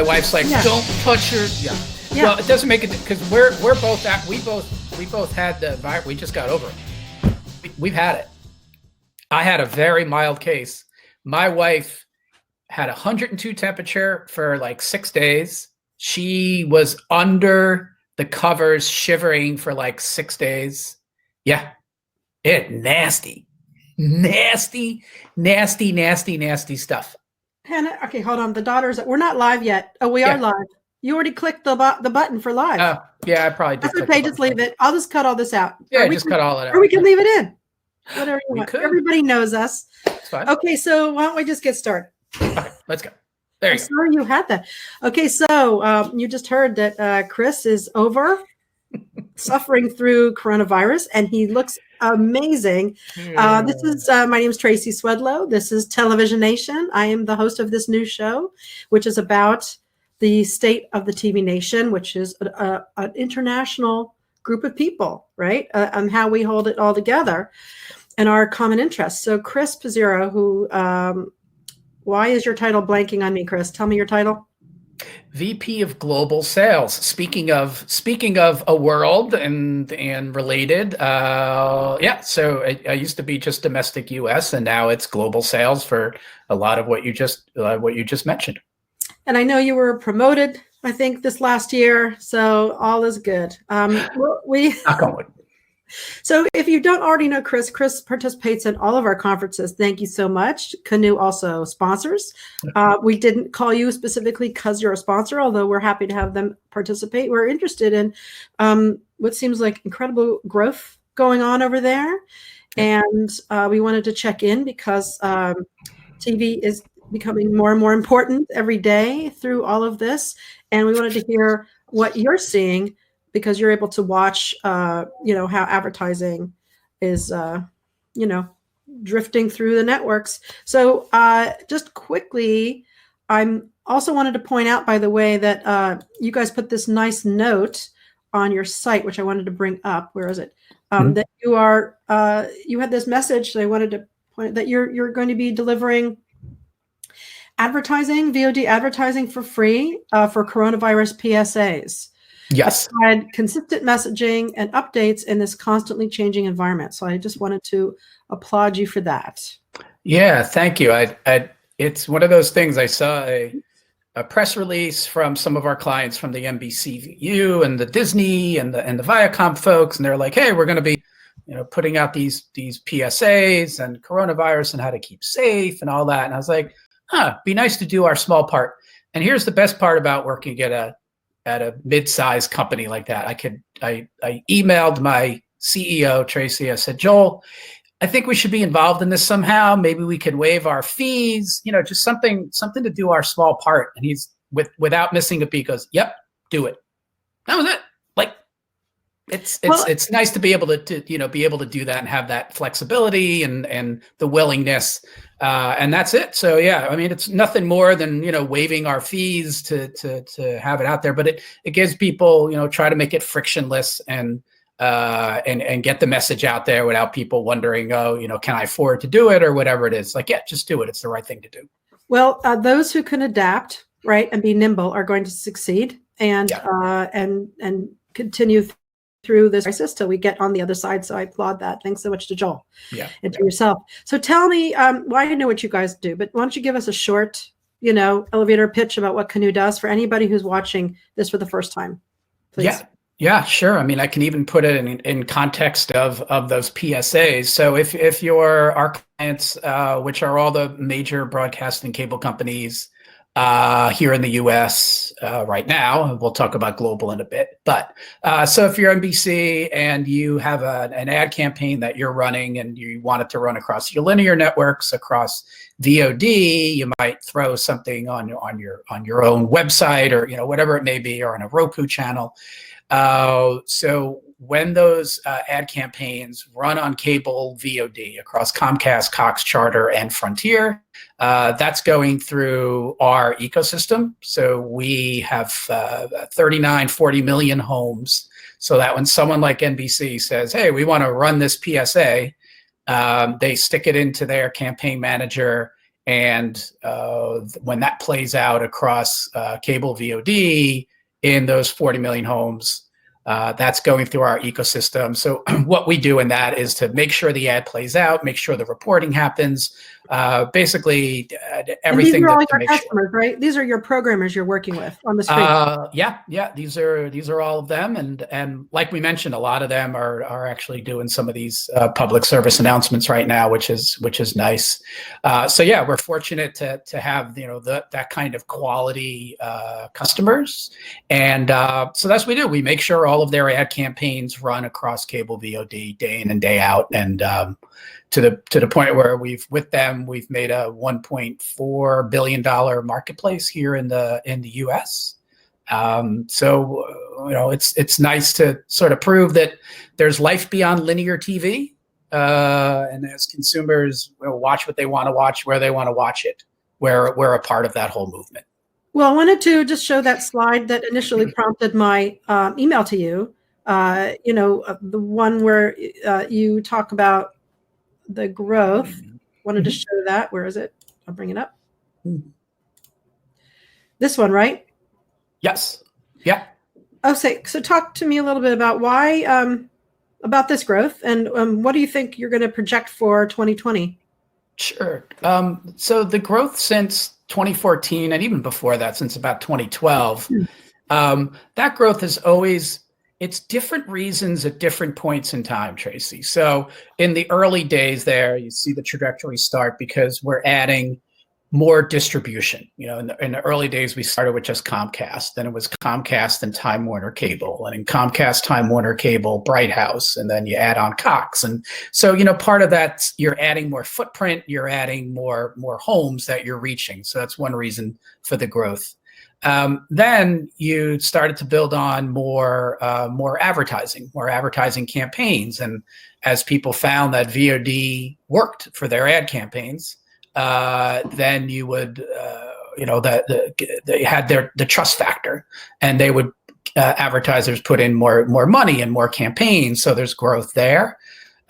wife's like, don't touch your. Yeah. Well, it doesn't make it because we're both at. We both had the virus. We just got over it. We've had it. I had a very mild case. My wife had 102 temperature for like 6 days. She was under the covers shivering for like 6 days. Yeah. Nasty stuff. Hannah, okay, hold on. The daughters, we're not live yet. Oh, we are live. You already clicked the button for live. Oh, yeah, I probably did. That's okay, just leave it. I'll just cut all this out. Yeah, just cut all it out. Or we can leave it in. Whatever you want. Could. Everybody knows us. It's fine. Okay, so why don't we just get started? Okay, let's go. There you go. Sorry you had that. Okay, so you just heard that Chris is suffering through coronavirus, and he looks amazing. This is my name is Tracy Swedlow. This is Televisionation. I am the host of this new show, which is about the state of the TV nation, which is an international group of people, right? And how we hold it all together and our common interests. So Chris Pizzurro, who, why is your title blanking on me, Chris? Tell me your title. VP of Global Sales. Speaking of a world and related, so I used to be just domestic US, and now it's global sales for a lot of what you just mentioned. And I know you were promoted, I think, this last year, so all is good. Knock on wood. So if you don't already know Chris participates in all of our conferences. Thank you so much. Canoe also sponsors. We didn't call you specifically because you're a sponsor, although we're happy to have them participate. We're interested in what seems like incredible growth going on over there. And we wanted to check in because TV is becoming more and more important every day through all of this. And we wanted to hear what you're seeing, because you're able to watch, how advertising is, drifting through the networks. So just quickly, I'm also wanted to point out, by the way, that you guys put this nice note on your site, which I wanted to bring up. Where is it? That you are, you had this message that I wanted to point that you're going to be delivering advertising, VOD advertising for free for coronavirus PSAs. Yes. Provide consistent messaging and updates in this constantly changing environment. So I just wanted to applaud you for that. Yeah, thank you. It's one of those things. I saw a press release from some of our clients from the NBCU and the Disney and the Viacom folks, and they're like, "Hey, we're going to be, putting out these PSAs and coronavirus and how to keep safe and all that." And I was like, be nice to do our small part. And here's the best part about working at a mid-sized company like that. I emailed my CEO, Tracy. I said, "Joel, I think we should be involved in this somehow. Maybe we could waive our fees, just something to do our small part." And he's without missing a beat goes, "Yep, do it." That was it. Like it's nice to be able to be able to do that and have that flexibility and the willingness. And that's it. So yeah, I mean, it's nothing more than, waiving our fees to have it out there, but it gives people, try to make it frictionless and get the message out there without people wondering, can I afford to do it or whatever it is. Like, yeah, just do it. It's the right thing to do. Well, those who can adapt, right, and be nimble are going to succeed and continue through this crisis till we get on the other side. So I applaud that. Thanks so much to Joel and to yourself. So tell me, well, I know what you guys do, but why don't you give us a short, elevator pitch about what Canoe does for anybody who's watching this for the first time, please? Yeah, sure. I mean, I can even put it in context of those PSAs. So if you're our clients, which are all the major broadcasting cable companies here in the US right now, we'll talk about global in a bit. But so if you're NBC and you have an ad campaign that you're running and you want it to run across your linear networks, across VOD, you might throw something on your own website or whatever it may be, or on a Roku channel. So when those ad campaigns run on cable VOD across Comcast, Cox, Charter, and Frontier, that's going through our ecosystem. So we have 40 million homes, so that when someone like NBC says, "Hey, we want to run this PSA," they stick it into their campaign manager, And when that plays out across cable VOD in those 40 million homes, that's going through our ecosystem. So what we do in that is to make sure the ad plays out, make sure the reporting happens, basically everything. And these are all to your make customers, sure. right? These are your programmers you're working with on the street. Yeah. These are all of them, and like we mentioned, a lot of them are actually doing some of these public service announcements right now, which is nice. So yeah, we're fortunate to have that kind of quality customers, and so that's what we do. We make sure all of their ad campaigns run across cable VOD day in and day out, and to the point where we've made a $1.4 billion marketplace here in the US. So it's nice to sort of prove that there's life beyond linear TV, and as consumers watch what they want to watch, where they want to watch it, we're a part of that whole movement. Well, I wanted to just show that slide that initially prompted my email to you. The one where you talk about the growth. Wanted to show that. Where is it? I'll bring it up. This one, right? Yes. Yeah. Oh, so talk to me a little bit about why, about this growth, and what do you think you're going to project for 2020? Sure. So the growth since 2014, and even before that, since about 2012, that growth is always, it's different reasons at different points in time, Tracy. So in the early days there, you see the trajectory start because we're adding more distribution. In the early days, we started with just Comcast. Then it was Comcast and Time Warner Cable. And in Comcast, Time Warner Cable, Bright House. And then you add on Cox. And so, part of that, you're adding more footprint, you're adding more homes that you're reaching. So that's one reason for the growth. Then you started to build on more advertising campaigns. And as people found that VOD worked for their ad campaigns, then you would, they had the trust factor, and they would advertisers put in more money and more campaigns. So there's growth there.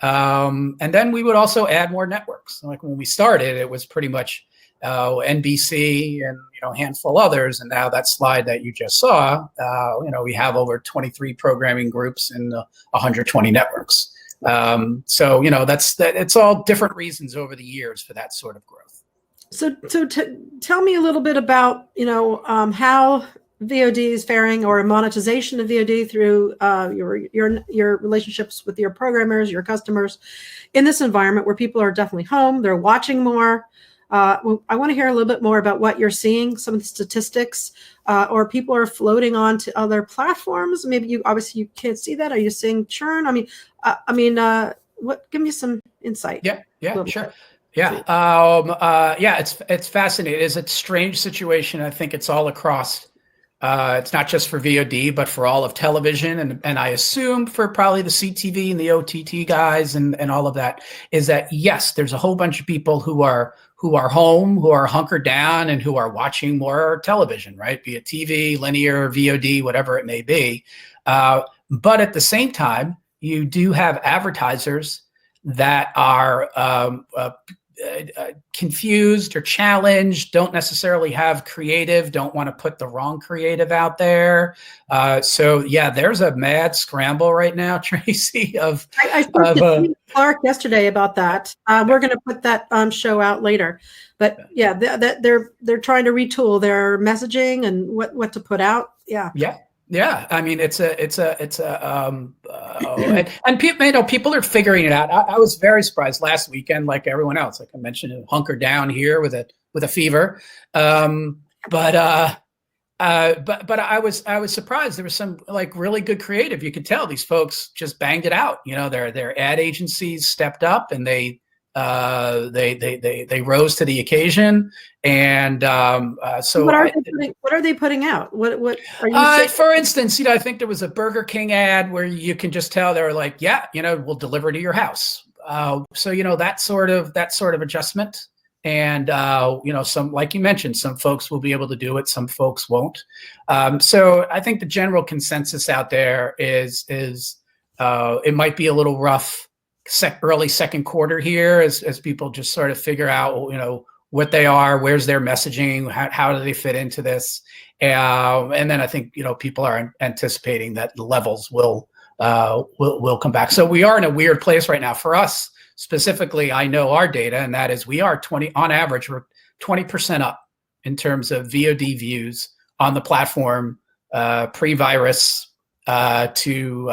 And then we would also add more networks. Like when we started, it was pretty much NBC and a handful others, and now that slide that you just saw, we have over 23 programming groups and 120 networks. So it's all different reasons over the years for that sort of growth. So tell me a little bit about how VOD is faring, or monetization of VOD through your relationships with your programmers, your customers, in this environment where people are definitely home, they're watching more. I want to hear a little bit more about what you're seeing, some of the statistics, or people are floating on to other platforms. Maybe you can't see that. Are you seeing churn? Give me some insight. Yeah, sure. Yeah. It's fascinating. It's a strange situation. I think it's all across. It's not just for VOD, but for all of television, and I assume for probably the CTV and the OTT guys and all of that, is that yes, there's a whole bunch of people who are home, who are hunkered down, and who are watching more television, right? Be it TV, linear, VOD, whatever it may be. But at the same time, you do have advertisers that are confused or challenged, don't necessarily have creative, don't want to put the wrong creative out there. So yeah, there's a mad scramble right now, Tracy. I spoke to Clark yesterday about that. We're going to put that show out later, but yeah, they're trying to retool their messaging and what to put out. Yeah. I mean, and people are figuring it out. I was very surprised last weekend, like everyone else, like I mentioned, hunkered down here with a fever. But I was surprised. There was some like really good creative. You could tell these folks just banged it out. Their ad agencies stepped up, and they rose to the occasion. And so what are they putting out? What are you saying? For instance, I think there was a Burger King ad where you can just tell they were like, yeah, we'll deliver to your house. So that sort of adjustment. And some, like you mentioned, some folks will be able to do it, some folks won't. So I think the general consensus out there is it might be a little rough early second quarter here as people just sort of figure out what they are, where's their messaging, how do they fit into this, and then I think people are anticipating that the levels will come back. So we are in a weird place right now. For us specifically, I know our data, and that is we are on average, we're 20% up in terms of VOD views on the platform pre-virus to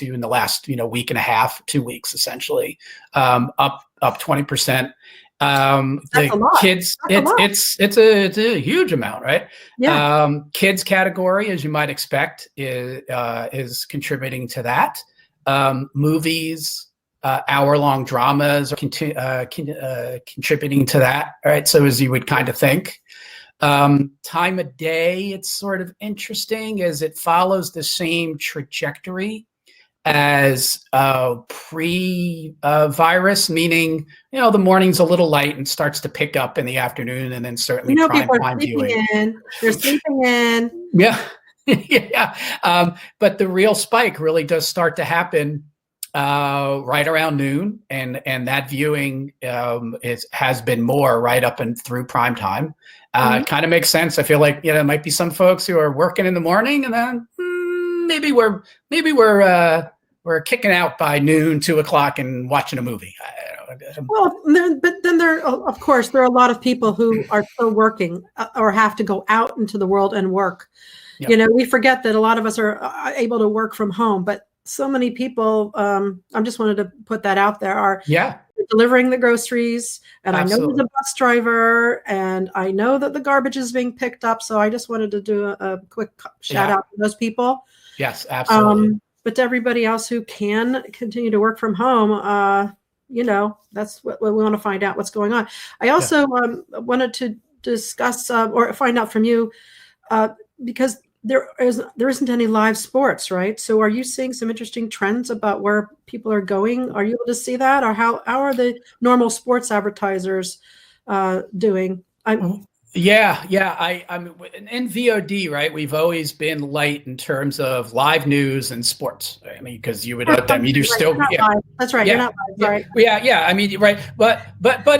in the last week and a half, 2 weeks essentially, up 20%. That's a lot. Kids, it's a huge amount, right? Yeah. Kids category, as you might expect, is contributing to that. Movies, hour-long dramas are contributing to that, right? So as you would kind of think. Time of day, it's sort of interesting as it follows the same trajectory as pre-virus, meaning the morning's a little light and starts to pick up in the afternoon, and then certainly prime time viewing. They're sleeping in. Yeah, yeah. But the real spike really does start to happen right around noon, and that viewing has been more right up and through prime time. It kind of makes sense. I feel like there might be some folks who are working in the morning, and then maybe we're kicking out by noon, 2 o'clock, and watching a movie. Well, but then of course, there are a lot of people who are still working or have to go out into the world and work. Yep. We forget that a lot of us are able to work from home, but so many people, I just wanted to put that out there, are delivering the groceries. And Absolutely. I know there's a bus driver, and I know that the garbage is being picked up. So I just wanted to do a quick shout out to those people. Yes, absolutely. But to everybody else who can continue to work from home, that's what we want to find out what's going on. I also wanted to discuss or find out from you, because there isn't any live sports, right? So are you seeing some interesting trends about where people are going? Are you able to see that? Or how are the normal sports advertisers doing? Yeah. I'm in VOD, right? We've always been light in terms of live news and sports. I mean, because you would let them, you do still. Yeah. That's right. Yeah. You're not live, right? Yeah. I mean, right. But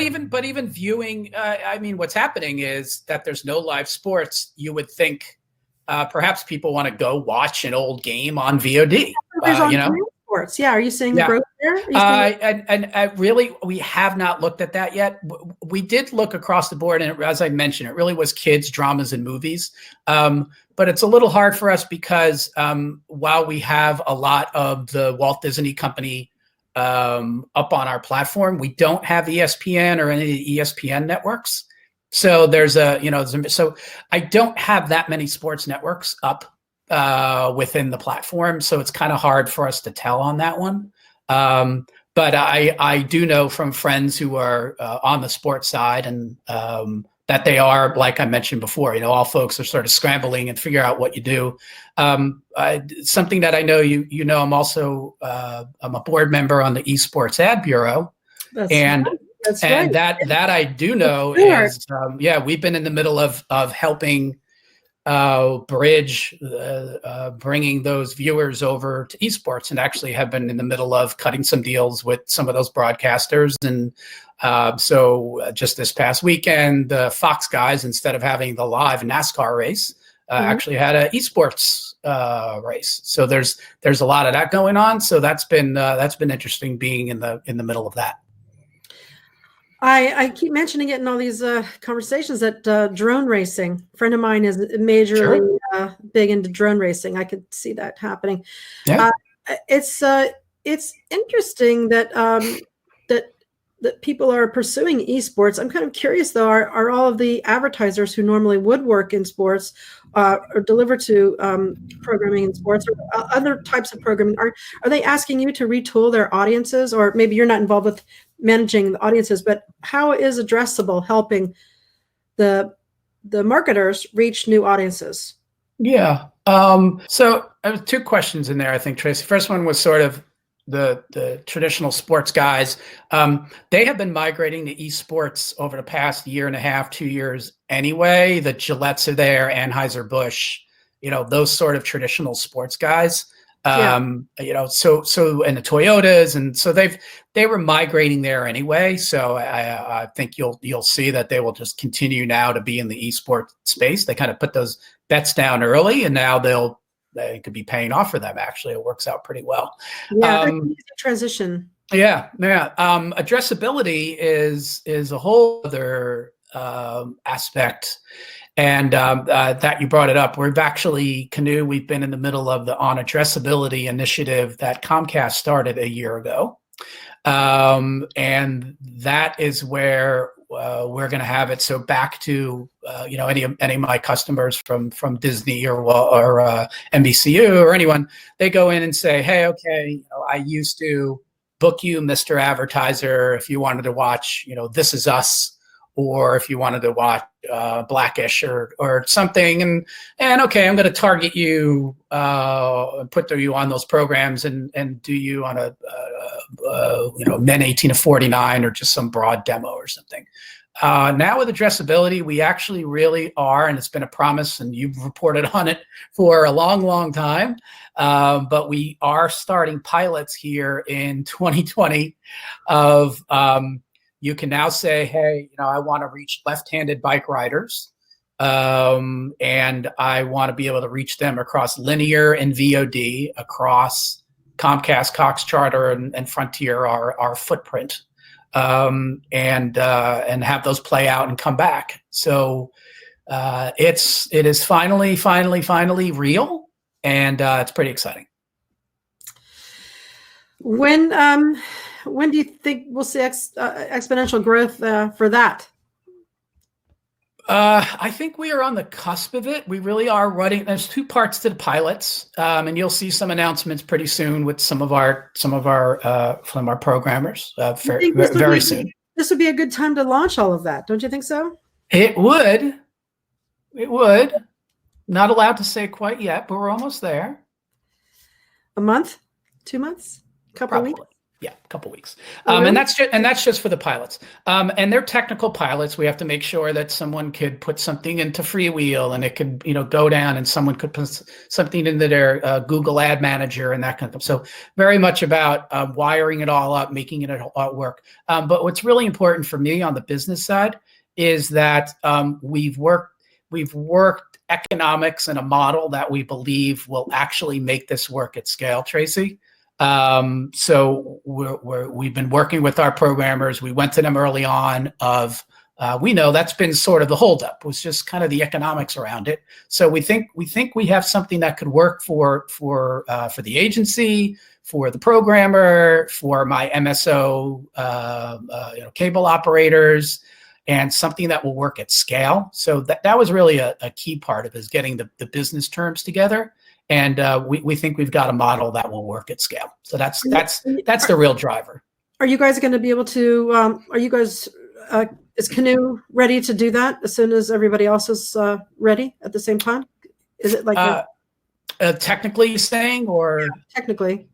even viewing, I mean, what's happening is that there's no live sports. You would think perhaps people want to go watch an old game on VOD. Sports. Yeah. Are you seeing the growth there? And really, we have not looked at that yet. We did look across the board, and as I mentioned, it really was kids, dramas, and movies. But it's a little hard for us because while we have a lot of the Walt Disney Company up on our platform, we don't have ESPN or any of the ESPN networks. So there's so I don't have that many sports networks up within the platform. So it's kind of hard for us to tell on that one. But I do know from friends who are on the sports side, and that they are, like I mentioned before, all folks are sort of scrambling and figure out what you do. Something that I know, I'm also, I'm a board member on the eSports Ad Bureau. That's right. That I do know is, we've been in the middle of helping bridge bringing those viewers over to eSports, and actually have been in the middle of cutting some deals with some of those broadcasters. And so just this past weekend, the Fox guys, instead of having the live NASCAR race, actually had an eSports race. So there's a lot of that going on. So that's been interesting being in the middle of that. I keep mentioning it in all these conversations that drone racing. A friend of mine is majorly big into drone racing. I could see that happening. Yeah. It's interesting that that people are pursuing esports. I'm kind of curious though. Are all of the advertisers who normally would work in sports or deliver to programming in sports or other types of programming, are they asking you to retool their audiences? Or maybe you're not involved with managing the audiences, but how is Addressable helping the marketers reach new audiences? Yeah. So I have two questions in there, I think, Tracy. First one was sort of the traditional sports guys. They have been migrating to esports over the past year and a half, 2 years anyway. The Gillettes are there, Anheuser-Busch, those sort of traditional sports guys. Yeah. And the Toyotas, and so they were migrating there anyway. So I think you'll see that they will just continue now to be in the esports space. They kind of put those bets down early, and now they could be paying off for them. Actually, it works out pretty well. Yeah, transition. Yeah. Addressability is a whole other aspect. And that you brought it up. We've actually, Canoe, we've been in the middle of the On Addressability initiative that Comcast started a year ago. And that is where we're going to have it. So back to, any of my customers from Disney or NBCU or anyone, they go in and say, hey, okay, I used to book you, Mr. Advertiser, if you wanted to watch, This Is Us, or if you wanted to watch Blackish or something, and okay, I'm going to target you, put you on those programs, and do you on a men 18 to 49 or just some broad demo or something. Now with addressability, we actually really are, and it's been a promise, and you've reported on it for a long, long time. But we are starting pilots here in 2020 of. You can now say, hey, I want to reach left-handed bike riders, and I want to be able to reach them across linear and VOD, across Comcast, Cox Charter, and Frontier, our footprint, and have those play out and come back. So it is finally real, and it's pretty exciting. When do you think we'll see exponential growth for that? I think we are on the cusp of it. We really are running. There's two parts to the pilots, and you'll see some announcements pretty soon with some of our programmers very soon. This would be a good time to launch all of that, don't you think so? It would. Not allowed to say quite yet, but we're almost there. A month, 2 months, couple of weeks. Yeah, a couple weeks. Really? And that's just for the pilots. And they're technical pilots. We have to make sure that someone could put something into freewheel, and it could, go down, and someone could put something into their Google Ad Manager and that kind of stuff. So very much about wiring it all up, making it all work. But what's really important for me on the business side is that we've worked economics in a model that we believe will actually make this work at scale, Tracy. So we've been working with our programmers. We went to them early on we know that's been sort of the holdup, was just kind of the economics around it. So we think we have something that could work for the agency, for the programmer, for my MSO, cable operators, and something that will work at scale. So that was really a key part of it, is getting the business terms together. And we think we've got a model that will work at scale. So that's the real driver. Are you guys going to be able to? Is Canoe ready to do that as soon as everybody else is ready at the same time? Is it like technically you're saying, or yeah, technically?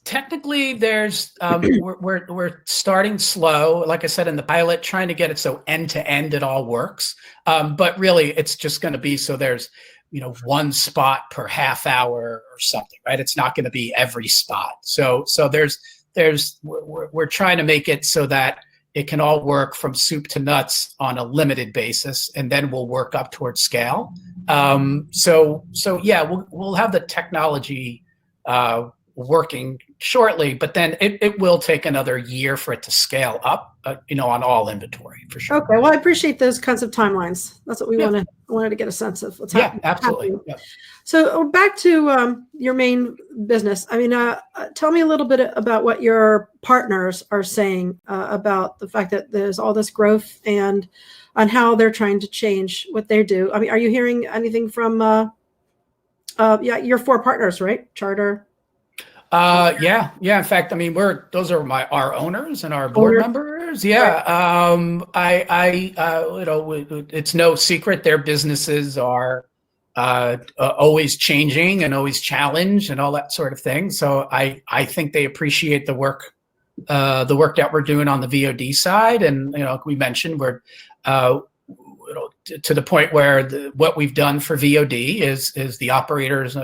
Technically, there's we're starting slow. Like I said, in the pilot, trying to get it so end to end it all works. But really, it's just going to be so there's one spot per half hour or something, right? It's not going to be every spot. So we're trying to make it so that it can all work from soup to nuts on a limited basis, and then we'll work up towards scale. So yeah, we'll have the technology working shortly, but then it will take another year for it to scale up, on all inventory for sure. Okay, well, I appreciate those kinds of timelines. That's what we wanted to get a sense of what's happening. Absolutely. Yeah. So back to your main business. I mean, tell me a little bit about what your partners are saying about the fact that there's all this growth and on how they're trying to change what they do. I mean, are you hearing anything from your 4 partners, right? Charter. Yeah. In fact, I mean, those are our owners and our board members. Yeah. It's no secret their businesses are always changing and always challenged and all that sort of thing. So I think they appreciate the work that we're doing on the VOD side. And, we mentioned we're, to the point where what we've done for VOD is the operators,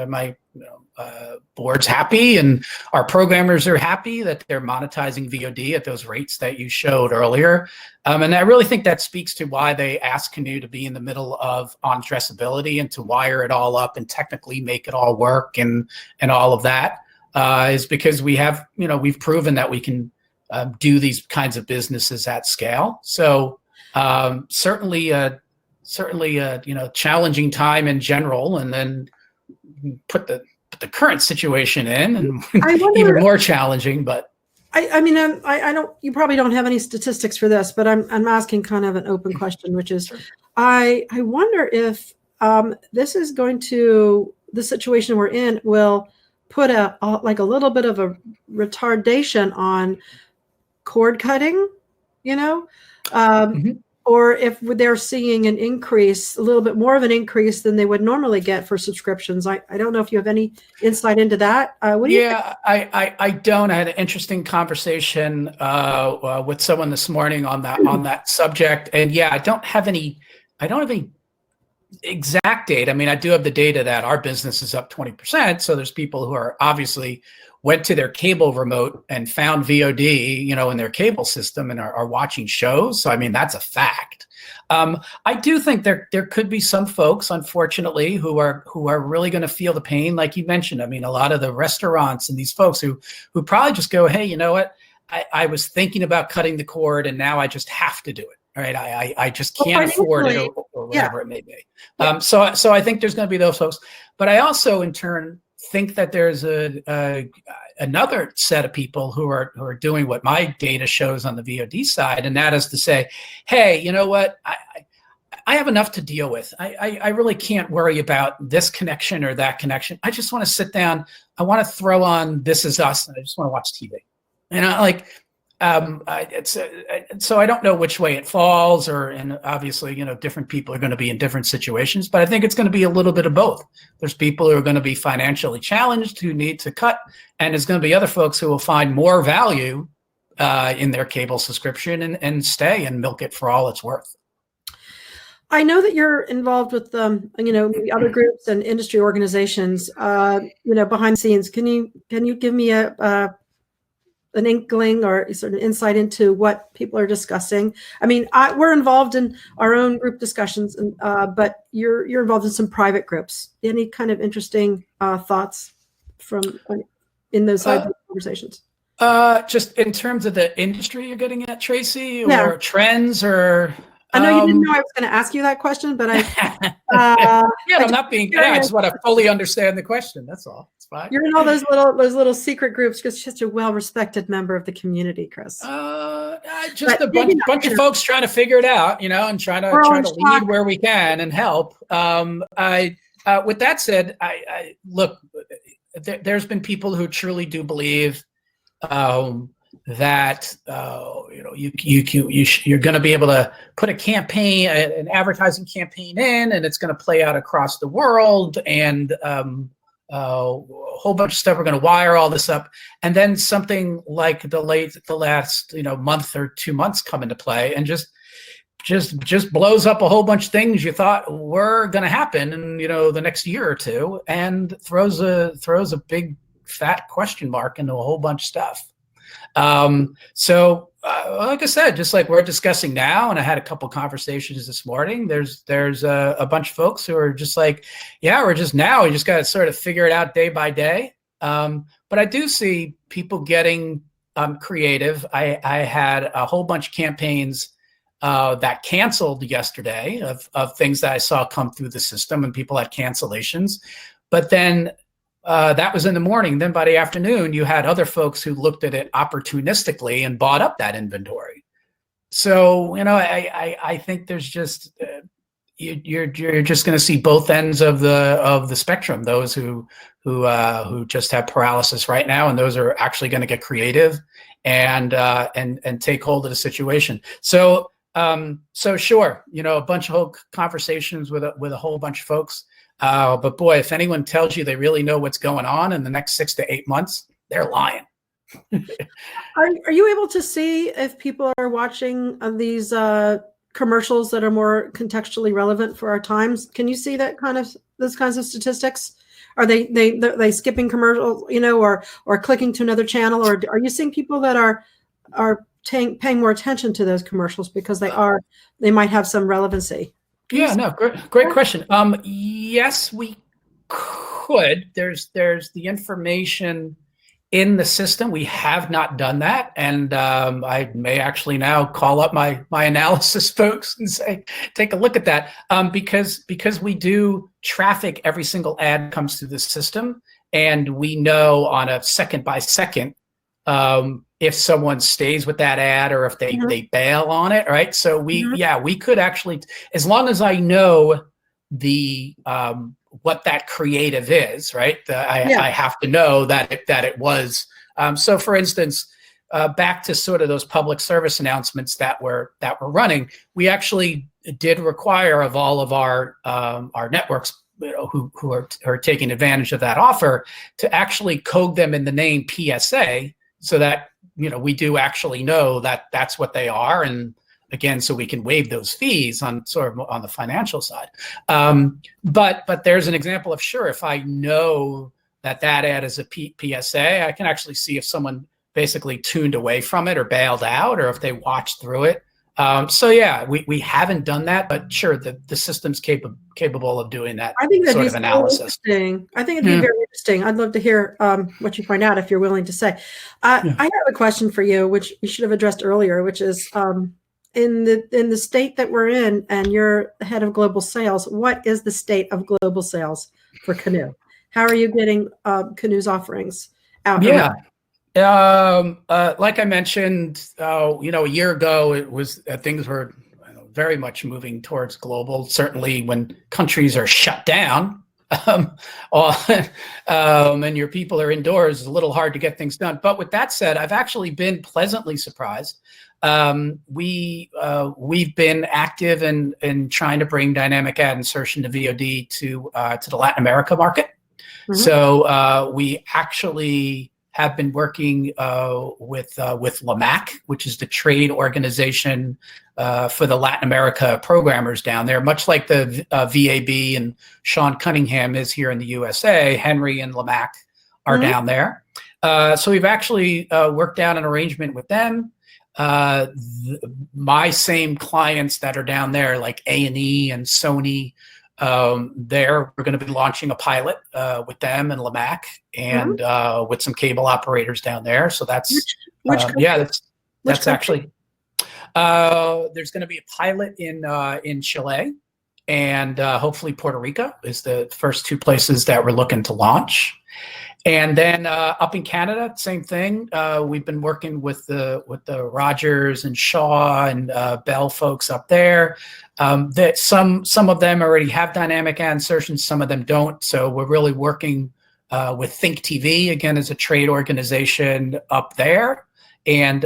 board's happy and our programmers are happy that they're monetizing VOD at those rates that you showed earlier. And I really think that speaks to why they asked Canoe to be in the middle of on addressability and to wire it all up and technically make it all work and all of that, is because we have, we've proven that we can do these kinds of businesses at scale. So certainly, challenging time in general, and then put the current situation in, and even more challenging. But I mean, I don't. You probably don't have any statistics for this, but I'm asking kind of an open question, which is, I wonder if this is going to, the situation we're in will put a little bit of a retardation on cord cutting, or if they're seeing an increase, a little bit more of an increase than they would normally get for subscriptions. I don't know if you have any insight into that. What do you think? I don't. I had an interesting conversation with someone this morning on that subject, and I don't have any exact data. I mean, I do have the data that our business is up 20%. So there's people who are obviously went to their cable remote and found VOD, in their cable system and are watching shows. So, I mean, that's a fact. I do think there could be some folks, unfortunately, who are really going to feel the pain, like you mentioned. I mean, a lot of the restaurants and these folks who probably just go, hey, you know what? I was thinking about cutting the cord and now I just have to do it. Right, I just can't afford it, or whatever it may be. So I think there's going to be those folks, but I also, in turn, think that there's another set of people who are doing what my data shows on the VOD side, and that is to say, hey, you know what, I have enough to deal with. I really can't worry about this connection or that connection. I just want to sit down. I want to throw on This Is Us, and I just want to watch TV. And so I don't know which way it falls, and obviously, different people are going to be in different situations, but I think it's going to be a little bit of both. There's people who are going to be financially challenged who need to cut, and there's going to be other folks who will find more value in their cable subscription and stay and milk it for all it's worth. I know that you're involved with maybe other groups and industry organizations, behind the scenes. Can you give me an inkling or sort of insight into what people are discussing? I mean, we're involved in our own group discussions, but you're involved in some private groups. Any kind of interesting thoughts in those conversations? Just in terms of the industry you're getting at, Tracy, or trends, or I know you didn't know I was going to ask you that question, but I'm not being. I just want to fully understand the question. That's all. It's fine. You're in all those little secret groups because you're such a well-respected member of the community, Chris. Just a bunch of folks trying to figure it out, and trying to lead where we can and help. With that said, I look. There's been people who truly do believe that you're going to be able to put a campaign, an advertising campaign in, and it's going to play out across the world, and a whole bunch of stuff. We're going to wire all this up, and then something like the last month or 2 months come into play, and just blows up a whole bunch of things you thought were going to happen in the next year or two, and throws a big fat question mark into a whole bunch of stuff. Like I said, just like we're discussing now, and I had a couple conversations this morning, there's a bunch of folks who are just like, we just got to sort of figure it out day by day. But I do see people getting creative. I had a whole bunch of campaigns that canceled yesterday of things that I saw come through the system, and people had cancellations. But then that was in the morning. Then by the afternoon, you had other folks who looked at it opportunistically and bought up that inventory. So, I think there's just you're just going to see both ends of the spectrum. Those who just have paralysis right now, and those are actually going to get creative and take hold of the situation. So sure, a bunch of whole conversations with a whole bunch of folks. But boy, if anyone tells you they really know what's going on in the next 6 to 8 months, they're lying. Are you able to see if people are watching these commercials that are more contextually relevant for our times? Can you see those kinds of statistics? Are they skipping commercials, or clicking to another channel, or are you seeing people that are paying more attention to those commercials because they might have some relevancy? Yeah, no, great question. Yes, we could. There's the information in the system. We have not done that, and I may actually now call up my analysis folks and say, take a look at that, because we do traffic every single ad comes through the system, and we know on a second by second if someone stays with that ad or if they bail on it, right? So we could actually, as long as I know the what that creative is, right? I have to know that it was. So, for instance, back to sort of those public service announcements that we're running, we actually did require of all of our networks, who are taking advantage of that offer, to actually code them in the name PSA, so that we do actually know that that's what they are, and again, so we can waive those fees on the financial side. But there's an example of, sure, if I know that ad is a PSA, I can actually see if someone basically tuned away from it or bailed out, or if they watched through it. So yeah, we haven't done that, but sure, the system's capable of doing that. I think that'd sort be of analysis. Interesting. I think it'd be very interesting. I'd love to hear what you find out, if you're willing to say. I have a question for you, which we should have addressed earlier, which is, in the state that we're in, and you're the head of global sales, what is the state of global sales for Canoe? How are you getting Canoe's offerings out? Yeah. Like I mentioned, a year ago, it was things were very much moving towards global. Certainly, when countries are shut down, and your people are indoors, it's a little hard to get things done. But with that said, I've actually been pleasantly surprised. We've been active in trying to bring dynamic ad insertion to VOD to the Latin America market. So we actually have been working with LAMAC, which is the trade organization for the Latin America programmers down there, much like the VAB and Sean Cunningham is here in the USA. Henry and LAMAC are down there. So we've actually worked out an arrangement with them. My same clients that are down there, like A&E and Sony, we're going to be launching a pilot with them and LAMAC, and with some cable operators down there. So that's that's actually there's going to be a pilot in Chile, and hopefully Puerto Rico is the first two places that we're looking to launch. And then up in Canada, same thing. We've been working with the Rogers and Shaw and Bell folks up there. That some of them already have dynamic ad insertion, some of them don't. So we're really working with Think TV, again, as a trade organization up there, and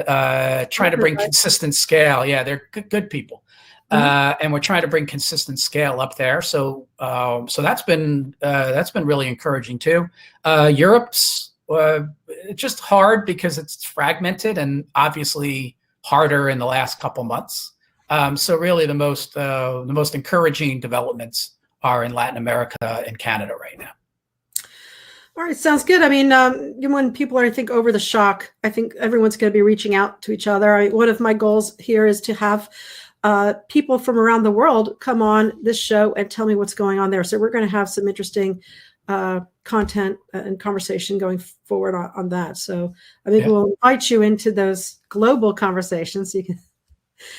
trying to bring consistent scale. Yeah, they're good people. And we're trying to bring consistent scale up there. So that's been really encouraging too. Europe's just hard because it's fragmented, and obviously harder in the last couple months. So really the most encouraging developments are in Latin America and Canada right now. All right, sounds good. I mean, when people are, I think, over the shock, I think everyone's going to be reaching out to each other. One of my goals here is to have people from around the world come on this show and tell me what's going on there. So we're going to have some interesting content and conversation going forward on that. So I think we'll invite you into those global conversations. So you can.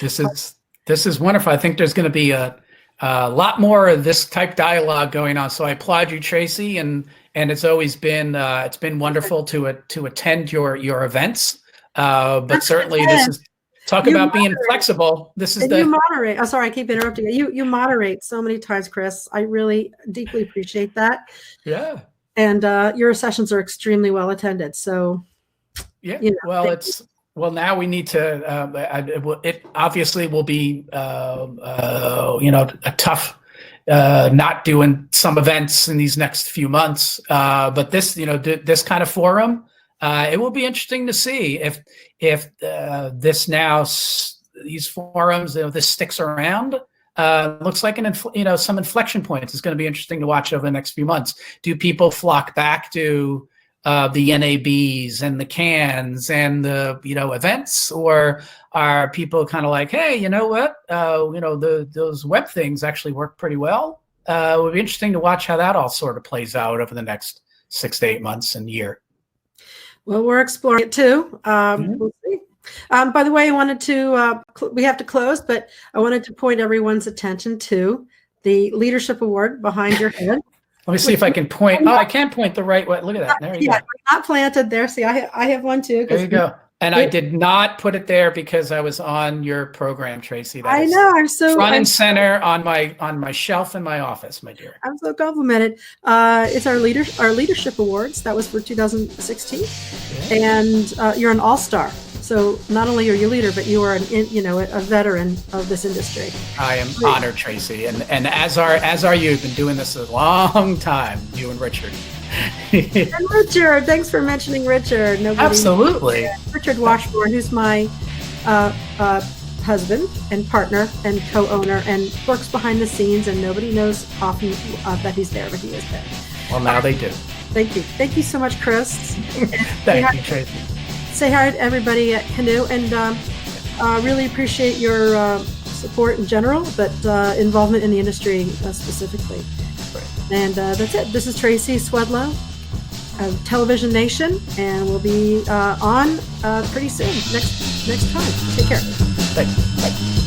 This is wonderful. I think there's going to be a lot more of this type dialogue going on. So I applaud you, Tracy, and it's always been it's been wonderful to attend your events. But certainly this is. Talk about being flexible. This is you moderate. Oh, sorry, I keep interrupting you. You moderate so many times, Chris. I really deeply appreciate that. Yeah. And your sessions are extremely well attended. So yeah. Well, now we need to. It obviously will be a tough not doing some events in these next few months. But this this kind of forum. It will be interesting to see if these forums, this sticks around. looks like some inflection points is going to be interesting to watch over the next few months. Do people flock back to the NABs and the cans and the events, or are people kind of like, hey, you know what, those web things actually work pretty well? It would be interesting to watch how that all sort of plays out over the next 6 to 8 months and year. Well, we're exploring it too. We'll see. By the way, I wanted to, we have to close, but I wanted to point everyone's attention to the Leadership Award behind your head. Let me see if I can point. Oh, I can point the right way. Look at that. There you go. Not planted there. See, I have one too. There you go. And I did not put it there because I was on your program, Tracy. I know. I'm so front and center on my shelf in my office, my dear. I'm so complimented. It's our leadership awards. That was for 2016, and you're an all-star. So not only are you a leader, but you are a veteran of this industry. I am honored, Tracy, and as are you. You've been doing this a long time, you and Richard. And Richard, thanks for mentioning Richard. Absolutely. Richard Washburn, who's my husband and partner and co-owner, and works behind the scenes, and nobody knows often that he's there, but he is there. Well, now they do. Thank you. Thank you so much, Chris. Thank you, Tracy. Say hi to everybody at Canoe, and really appreciate your support in general, but involvement in the industry specifically. Right. And that's it. This is Tracy Swedlow of Televisionation, and we'll be on pretty soon next time. Take care. Thank you. Bye.